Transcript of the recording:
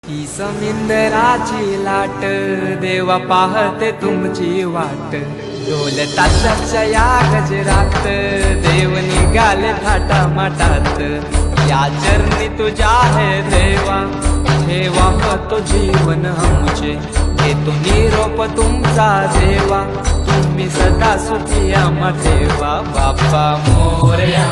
ती समिंदराची लाट देवा पाहते तुमची वाट डोलताच्या या गजरात देव निघाले थाटा माटात या चरणी तुझ्या है देवा ठेवा तो जीवन आमचे घेतो निरोप तुमचा देवा तुम्ही सदा सुखी आम्हा ठेवा बाप्पा मोरया।